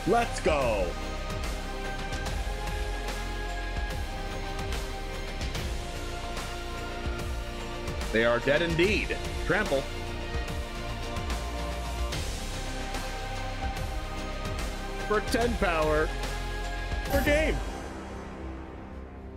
Let's go. They are dead indeed. Trample. For 10 power. For game.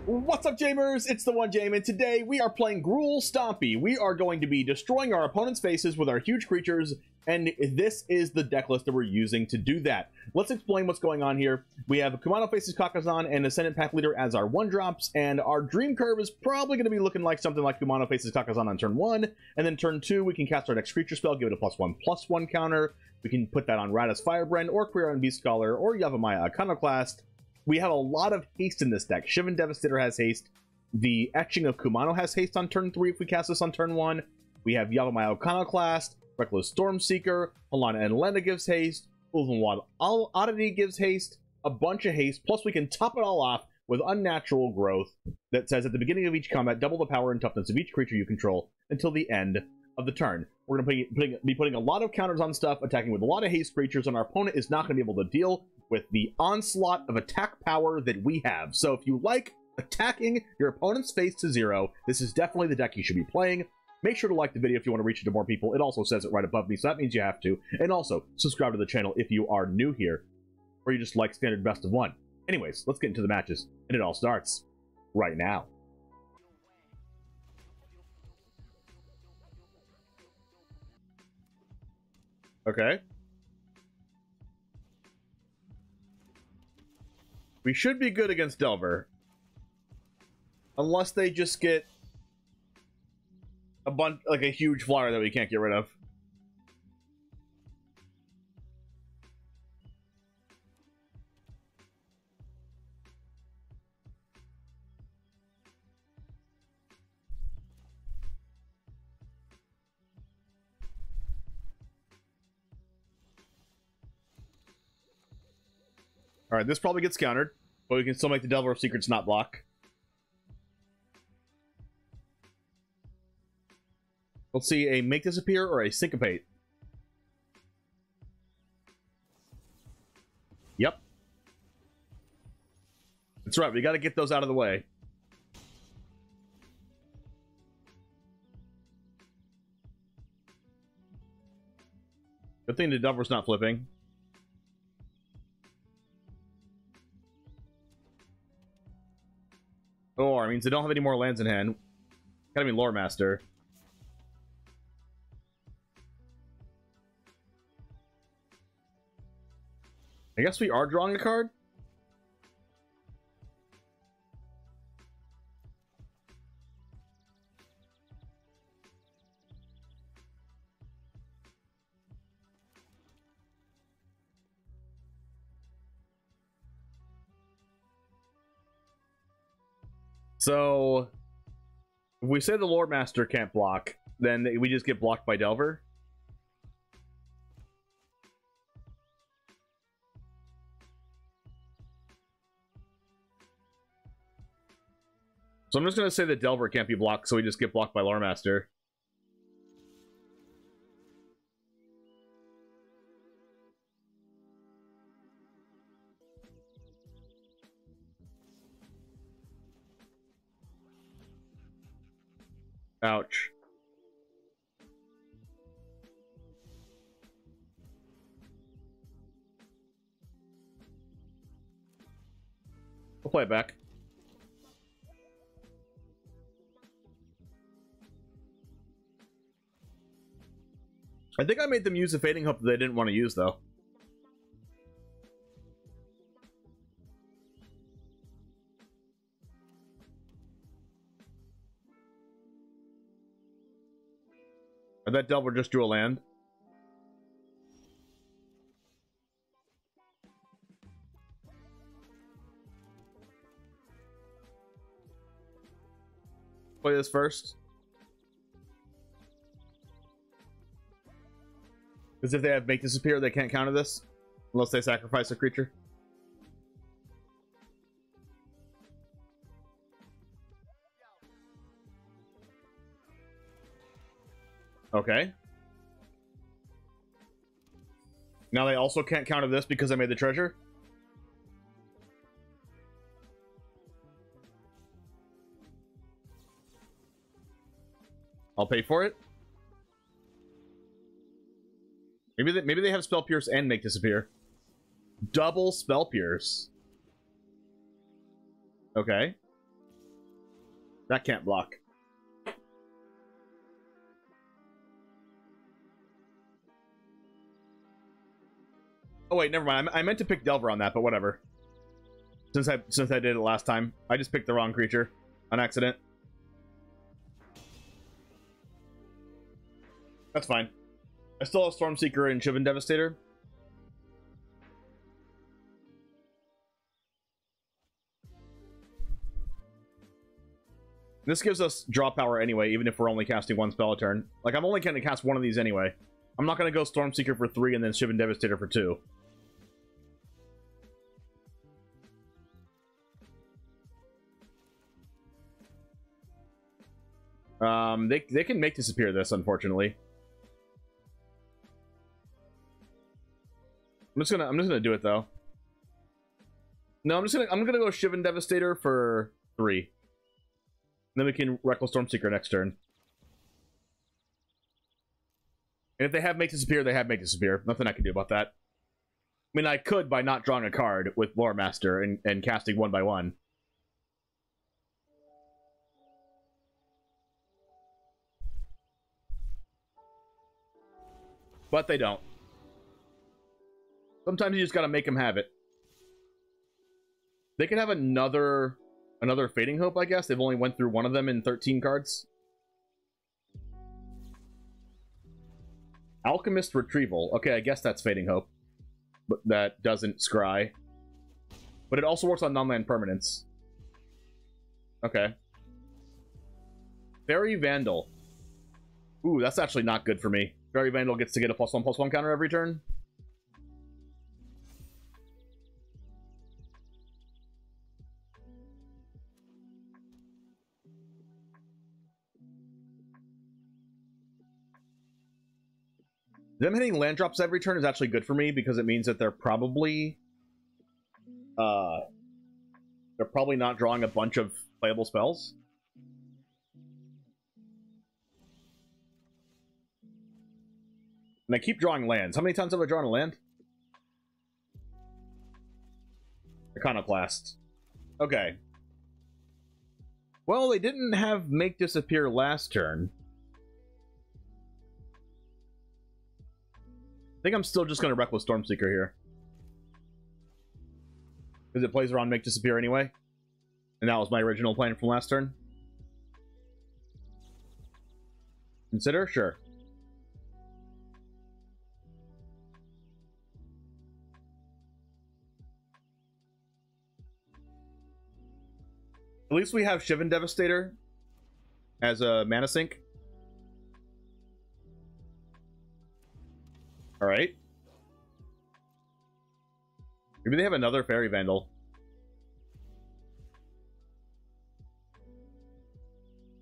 What's up, Jamers? It's the one Jam, and today we are playing GRUUL Stompy. We are going to be destroying our opponent's faces with our huge creatures, and this is the deck list that we're using to do that. Let's explain what's going on here. We have Kumano faces Kakkazan and Ascendant Packleader as our 1-drops, and our dream curve is probably going to be looking like something like Kumano faces Kakkazan on turn 1, and then turn 2 we can cast our next creature spell, give it a +1/+1 counter. We can put that on Radha's Firebrand, or Quirion Beastcaller, or Yavimaya Iconoclast. We have a lot of haste in this deck. Shivan Devastator has haste. The Etching of Kumano has haste on turn 3 if we cast this on turn 1. We have Yavimaya Iconoclast. Reckless Stormseeker. Halana and Alena gives haste. Ulvenwald Oddity gives haste. A bunch of haste. Plus we can top it all off with Unnatural Growth that says at the beginning of each combat, double the power and toughness of each creature you control until the end of the turn. We're going to be putting a lot of counters on stuff, attacking with a lot of haste creatures, and our opponent is not going to be able to deal with the onslaught of attack power that we have. So if you like attacking your opponent's face to 0, this is definitely the deck you should be playing. Make sure to like the video if you want to reach it to more people. It also says it right above me, so that means you have to. And also, subscribe to the channel if you are new here, or you just like standard best of 1. Anyways, let's get into the matches, and it all starts right now. Okay. We should be good against Delver. Unless they just get a bunch, like a huge flyer that we can't get rid of. Alright, this probably gets countered, but we can still make the Delver of Secrets not block. Let's see, a Make Disappear or a Syncopate. Yep. That's right, we gotta get those out of the way. Good thing the Delver's not flipping. Or means they don't have any more lands in hand. Gotta be Lore Master. I guess we are drawing a card. So, if we say the Lore Master can't block, then we just get blocked by Delver. So I'm just going to say that Delver can't be blocked, so we just get blocked by Lore Master. Ouch. We'll play it back. I think I made them use a Fading Hope that they didn't want to use, though. Or that Delver just drew a land. Play this first. Because if they have Make Disappear, they can't counter this. Unless they sacrifice a creature. Okay. Now they also can't counter this because I made the treasure? I'll pay for it. Maybe they have Spell Pierce and Make Disappear. Double Spell Pierce. Okay. That can't block. Oh wait, never mind. I meant to pick Delver on that, but whatever. Since I did it last time, I just picked the wrong creature on accident. That's fine. I still have Stormseeker and Shivan Devastator. This gives us draw power anyway, even if we're only casting one spell a turn. Like, I'm only going to cast one of these anyway. I'm not going to go Stormseeker for 3 and then Shivan Devastator for 2. They can Make Disappear this, unfortunately. I'm just gonna do it though. No, I'm gonna go Shivan Devastator for 3. And then we can Reckless Stormseeker next turn. And if they have Make Disappear, they have Make Disappear. Nothing I can do about that. I mean, I could by not drawing a card with Lore Master and casting 1 by 1. But they don't. Sometimes you just gotta make them have it. They could have another Fading Hope, I guess. They've only went through one of them in 13 cards. Alchemist Retrieval. Okay, I guess that's Fading Hope. But that doesn't scry. But it also works on non-land permanents. Okay. Fairy Vandal. Ooh, that's actually not good for me. Fairy Vandal gets to get a +1/+1 counter every turn. Them hitting land drops every turn is actually good for me because it means that they're probably not drawing a bunch of playable spells. And I keep drawing lands. How many times have I drawn a land? Iconoclast. Okay. Well, they didn't have Make Disappear last turn. I think I'm still just going to Reckless Stormseeker here. Because it plays around Make Disappear anyway. And that was my original plan from last turn. Consider? Sure. At least we have Shivan Devastator as a mana sink. Alright. Maybe they have another Fairy Vandal.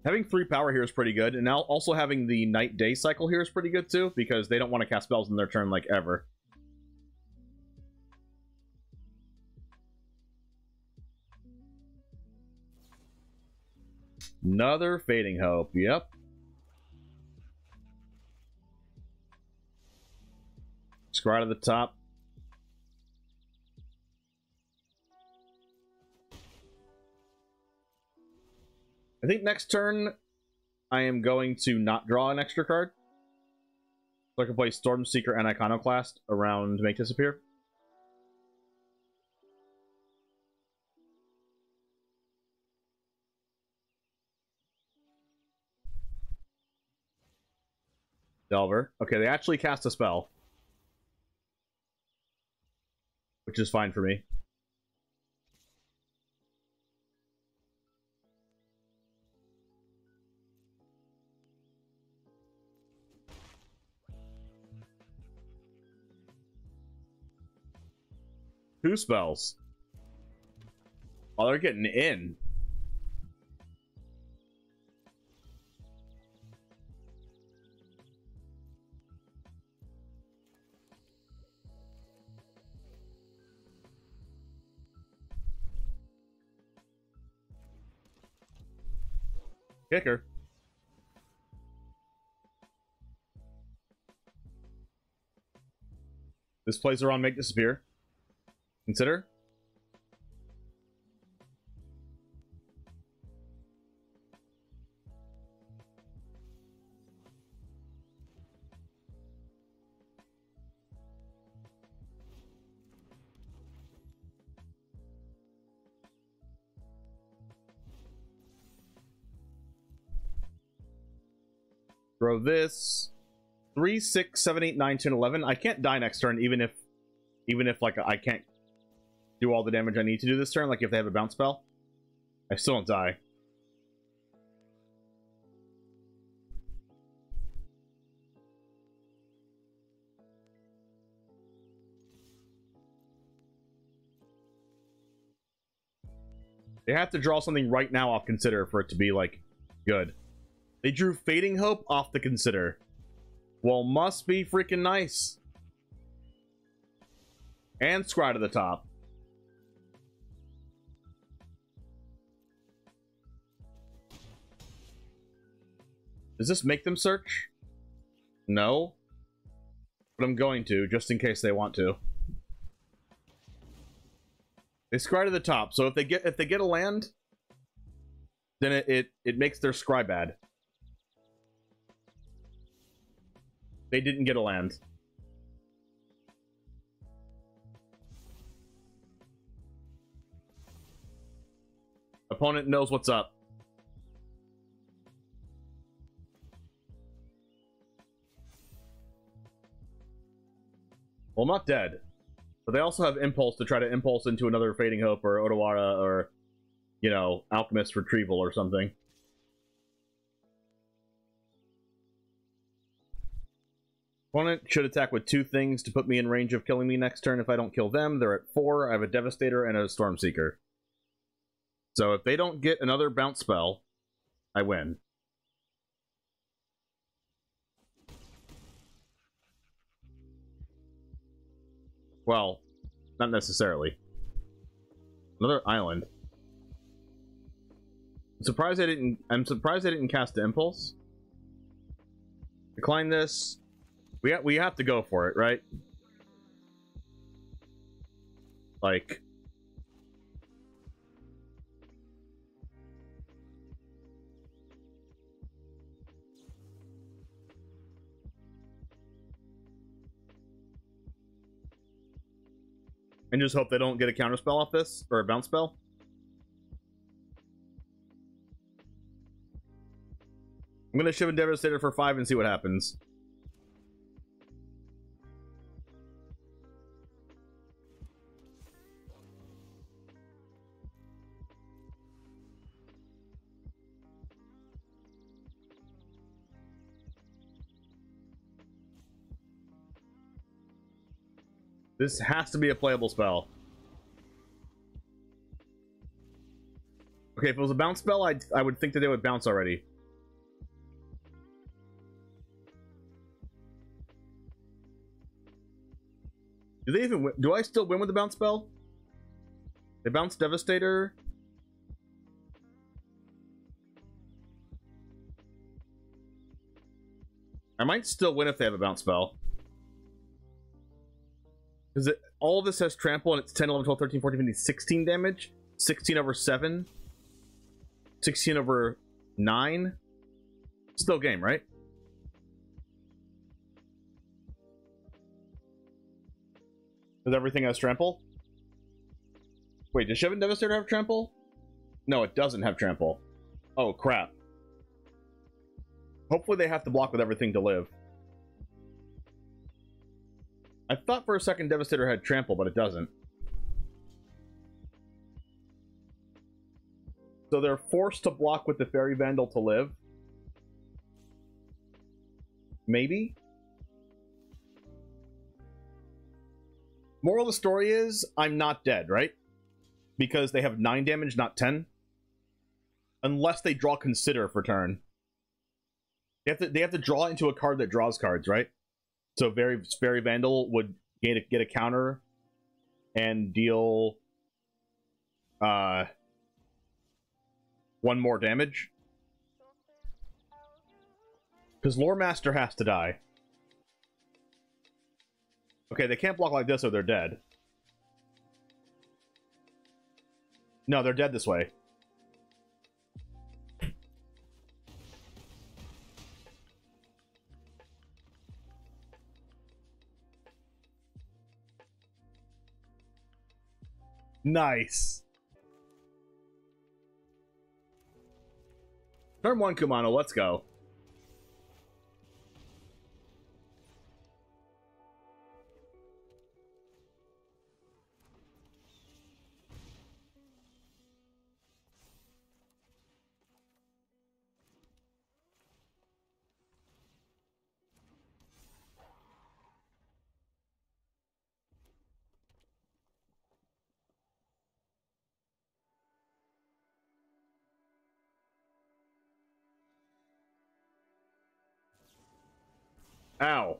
Having 3 power here is pretty good, and now also having the night-day cycle here is pretty good too, because they don't want to cast spells in their turn like ever. Another Fading Hope, yep. Scry to the top. I think next turn I am going to not draw an extra card. So I can play Stormseeker and Iconoclast around Make Disappear. Delver. Okay, they actually cast a spell. Which is fine for me. Two spells. Oh, they're getting in. Kicker. This plays around, make disappear. Consider. Throw this. 3, 6, 7, 8, 9, 10, 11. I can't die next turn, even if like I can't do all the damage I need to do this turn. Like if they have a bounce spell, I still don't die. They have to draw something right now off Consider for it to be like good. They drew Fading Hope off the Consider. Well, must be freaking nice. And Scry to the top. Does this make them search? No. But I'm going to, just in case they want to. They Scry to the top, so if they get a land, then it makes their Scry bad. They didn't get a land. Opponent knows what's up. Well, I'm not dead. But they also have Impulse to try to Impulse into another Fading Hope or Odawara or, you know, Alchemist Retrieval or something. Opponent should attack with 2 things to put me in range of killing me next turn. If I don't kill them, they're at 4. I have a Devastator and a Stormseeker. So if they don't get another bounce spell, I win. Well, not necessarily. Another island. I'm surprised I didn't cast the Impulse. Decline this. We have to go for it, right? Like, and just hope they don't get a counter spell off this, or a bounce spell. I'm gonna Shivan Devastator for 5 and see what happens. This has to be a playable spell. Okay, if it was a bounce spell, I would think that they would bounce already. Do they even win? Do I still win with the bounce spell? They bounce Devastator. I might still win if they have a bounce spell. Because all of this has trample and it's 10, 11, 12, 13, 14, 15, 16 damage. 16 over 7. 16 over 9. Still game, right? Does everything has trample? Wait, does Shivan Devastator have trample? No, it doesn't have trample. Oh, crap. Hopefully they have to block with everything to live. I thought for a second Devastator had trample, but it doesn't. So they're forced to block with the Fairy Vandal to live. Maybe? Moral of the story is, I'm not dead, right? Because they have 9 damage, not 10. Unless they draw Consider for turn. They have to draw into a card that draws cards, right? So Fairy Vandal would get a counter and deal 1 more damage. Because Lore Master has to die. Okay, they can't block like this or they're dead. No, they're dead this way. Nice. Turn 1 Kumano, let's go. Ow.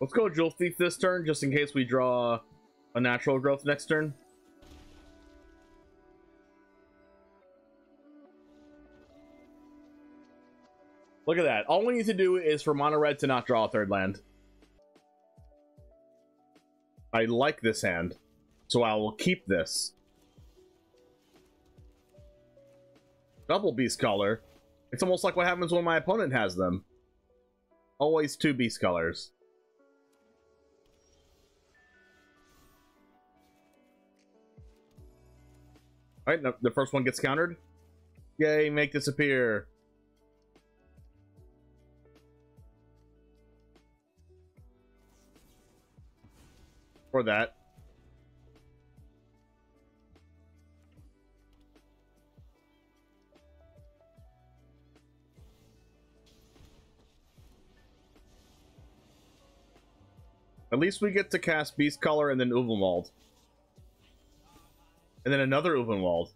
Let's go Jewel Thief this turn, just in case we draw Unnatural Growth next turn. Look at that. All we need to do is for Mono Red to not draw a third land. I like this hand, so I will keep this. Double Beastcaller. It's almost like what happens when my opponent has them. Always 2 Beastcallers. Alright, the first one gets countered. Yay, make disappear. Or that. At least we get to cast Beastcaller and then Ulvenwald. And then another Ulvenwald.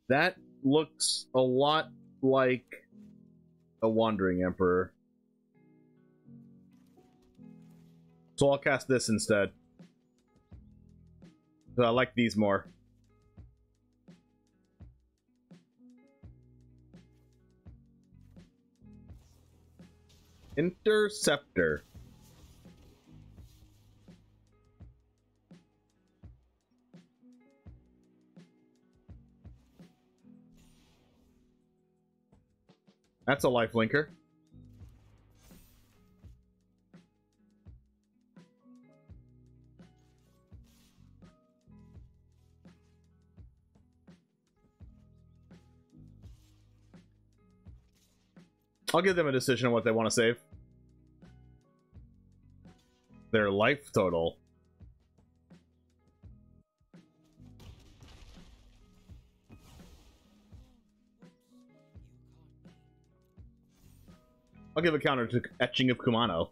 That looks a lot like a Wandering Emperor. So I'll cast this instead. I like these more. Interceptor. That's a lifelinker. I'll give them a decision on what they want to save. Their life total. I'll give a counter to Etching of Kumano.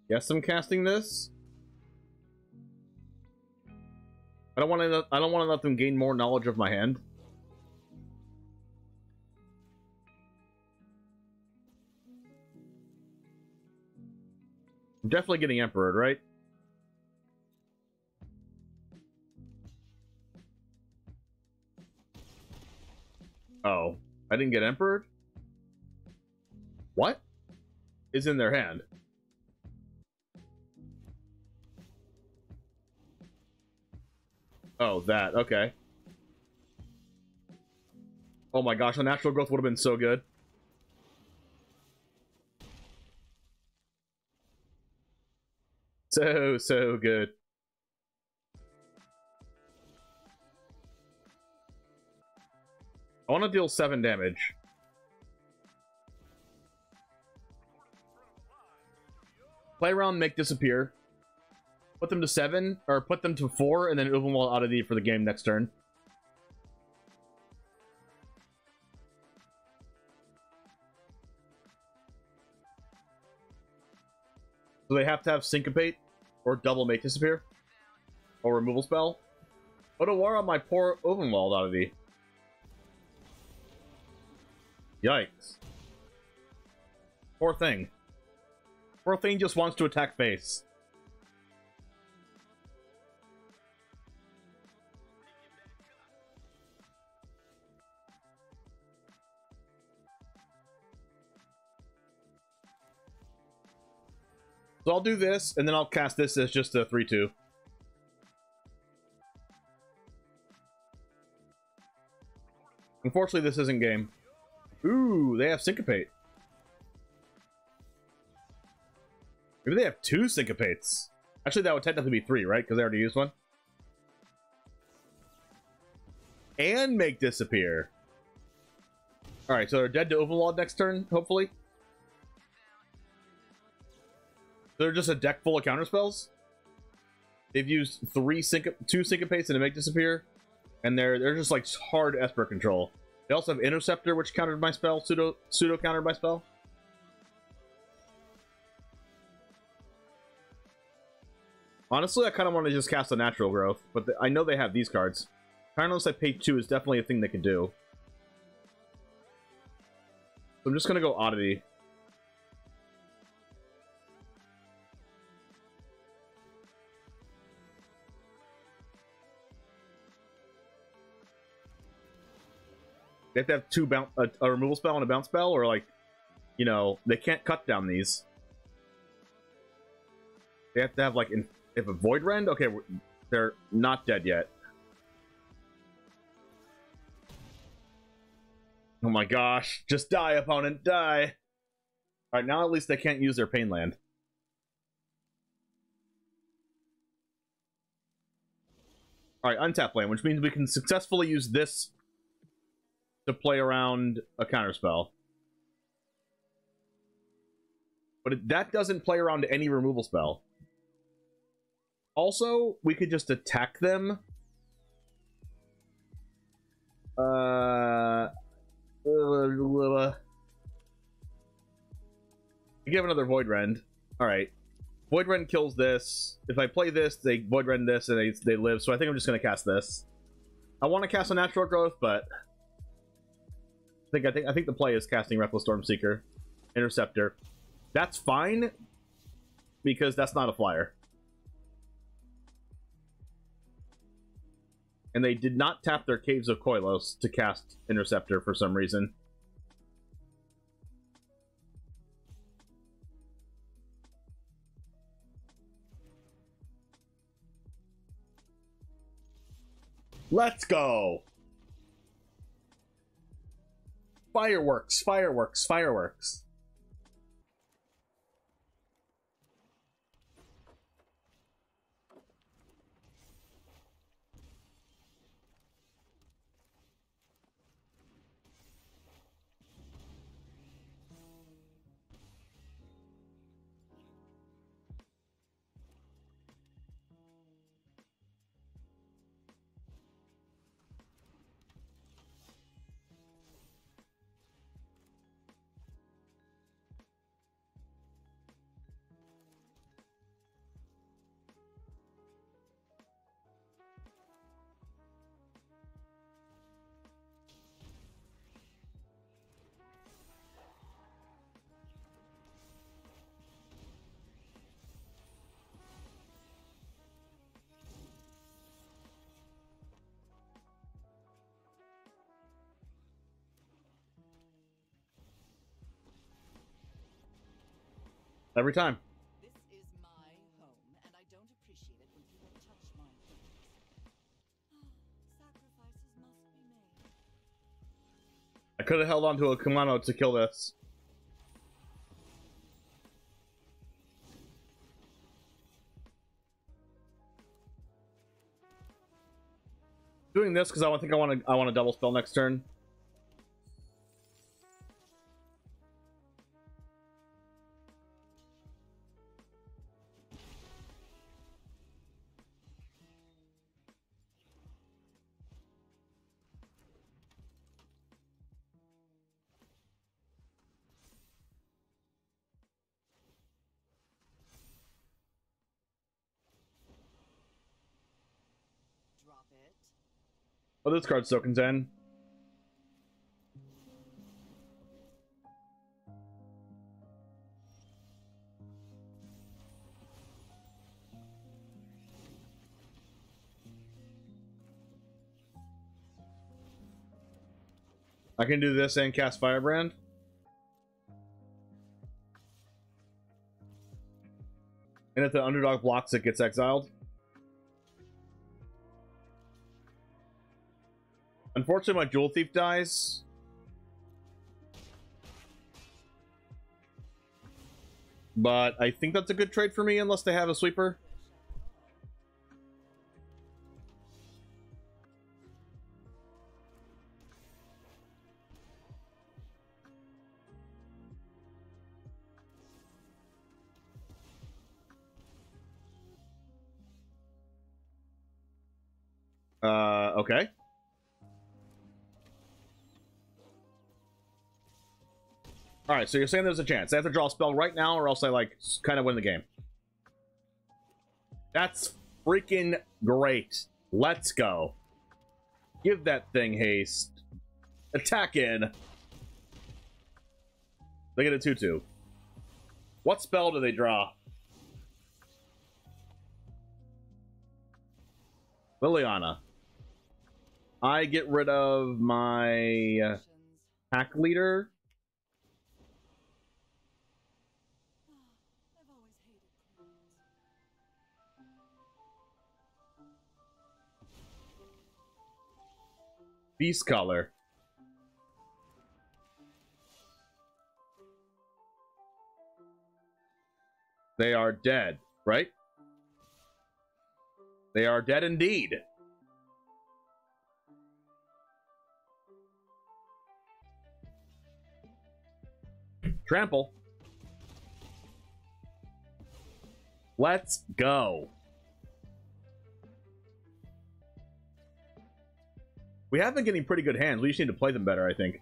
Guess I'm casting this. I don't want to let them gain more knowledge of my hand. I'm definitely getting Emperor, right? Oh, I didn't get Emperor? What is in their hand? Oh, that. Okay. Oh my gosh, Unnatural Growth would have been so good. So good. I want to deal 7 damage. Play around, make disappear. Put them to 7, or put them to 4, and then Ulvenwald Oddity for the game next turn. So they have to have Syncopate, or double make disappear, or removal spell. What a war on my poor Ulvenwald Oddity. Yikes. Poor thing. Poor thing just wants to attack face. So I'll do this, and then I'll cast this as just a 3-2. Unfortunately, this isn't game. Ooh, they have Syncopate. Maybe they have 2 Syncopates. Actually, that would technically be 3, right? Because they already used one. And make disappear. Alright, so they're dead to Ulvenwald next turn, hopefully. They're just a deck full of counterspells. They've used 2 Syncopates and to make disappear. And they're just like hard Esper control. They also have Interceptor, which countered my spell, pseudo countered my spell. Honestly, I kind of want to just cast Unnatural Growth, but I know they have these cards. Unless I pay 2 is definitely a thing they can do. So I'm just gonna go Oddity. They have to have 2 a removal spell and a bounce spell, or like, you know, they can't cut down these. They have to have like, if a Void Rend, okay, they're not dead yet. Oh my gosh, just die, opponent, die. Alright, now at least they can't use their Pain Land. Alright, untap land, which means we can successfully use this to play around a counterspell. But that doesn't play around any removal spell. Also, we could just attack them. We give another Void Rend. Alright. Void Rend kills this. If I play this, they Void Rend this and they live, so I think I'm just gonna cast this. I want to cast Unnatural Growth, but I think the play is casting Reckless Stormseeker. Interceptor. That's fine, because that's not a flyer. And they did not tap their Caves of Koilos to cast Interceptor for some reason. Let's go! Fireworks, fireworks, fireworks. Every time. This is my home, and I don't appreciate it when people touch mine. Sacrifices must be made. I could have held on to a Kumano to kill this. Doing this because I want to double spell next turn. Oh, this card's Sokenzan. I can do this and cast Firebrand. And if the underdog blocks, it gets exiled. Unfortunately, my Jewel Thief dies. But I think that's a good trade for me unless they have a sweeper. Okay. All right, so you're saying there's a chance. I have to draw a spell right now or else I, like, kind of win the game. That's freaking great. Let's go. Give that thing haste. Attack in. They get a 2/2. What spell do they draw? Liliana. I get rid of my pack leader. I've always hated clowns. Beastcaller. They are dead, right? They are dead indeed. Trample. Let's go. We have been getting pretty good hands. We just need to play them better, I think.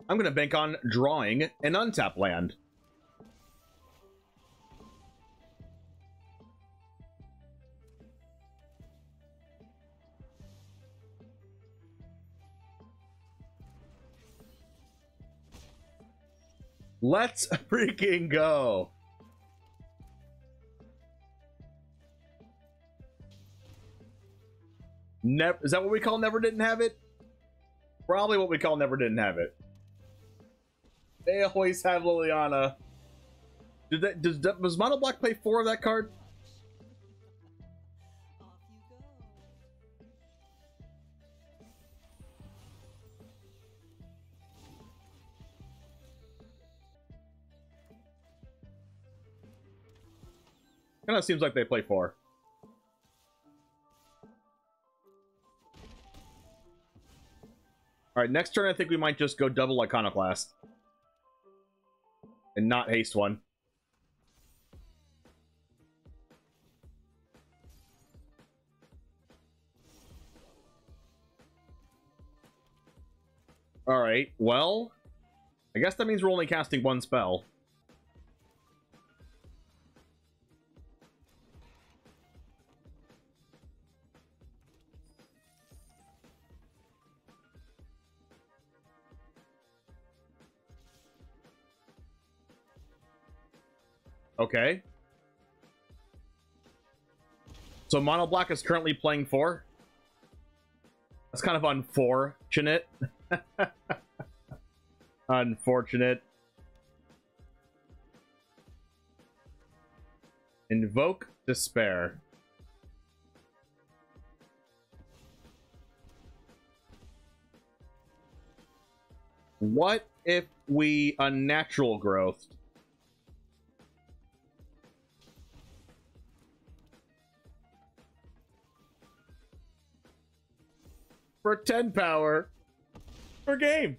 I'm going to bank on drawing an untap land. Let's freaking go. Is that what we call never didn't have it? Probably what we call never didn't have it. They always have Liliana. Does Mono Black play 4 of that card? Off you go. Kind of seems like they play 4. Alright, next turn I think we might just go double Iconoclast. And not haste one. Alright, well, I guess that means we're only casting one spell. Okay. So Mono Black is currently playing 4. That's kind of unfortunate. Unfortunate. Invoke Despair. What if we Unnatural Growth? For 10 power per game.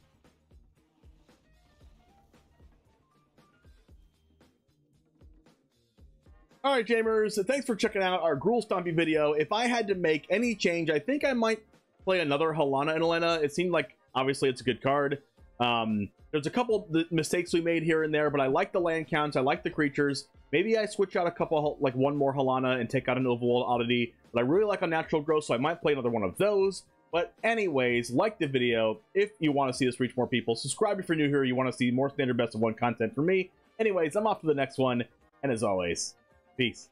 All right, Jamers, thanks for checking out our Gruul Stompy video. If I had to make any change, I think I might play another Halana and Alena. It seemed like, obviously, it's a good card. There's a couple of mistakes we made here and there, but I like the land counts. I like the creatures. Maybe I switch out a couple, like one more Halana and take out an Ulvenwald Oddity, but I really like Unnatural Growth, so I might play another one of those. But anyways, like the video if you want to see us reach more people. Subscribe if you're new here, you want to see more standard best of one content from me. Anyways, I'm off to the next one, and as always, peace.